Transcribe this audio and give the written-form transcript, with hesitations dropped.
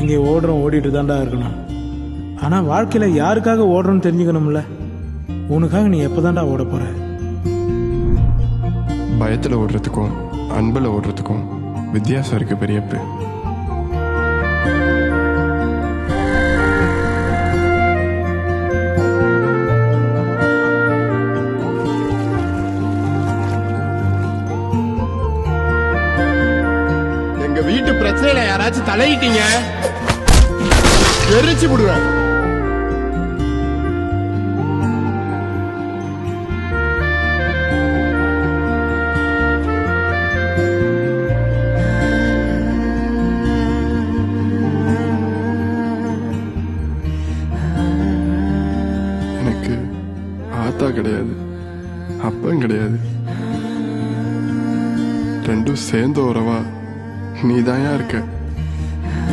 இங்கே ஓடுறோம், ஓடிட்டு தாண்டா இருக்கணும். ஆனால் வாழ்க்கையில் யாருக்காக ஓடுறோன்னு தெரிஞ்சுக்கணும்ல. உனக்காக நீ எப்போ தாண்டா ஓட போற? பயத்தில் ஓடுறதுக்கும் அன்பில் ஓடுறதுக்கும் வித்தியாசம் இருக்கு பெரியப்பு. எங்க வீட்டு பிரச்சனையில யாராச்சும் தலையிட்டீங்க, எரிச்சு விடுவேன். எனக்கு ஆத்தா கிடையாது, அப்பன் கிடையாது. ரெண்டும் சேர்ந்த உறவா நீதாயா இருக்க.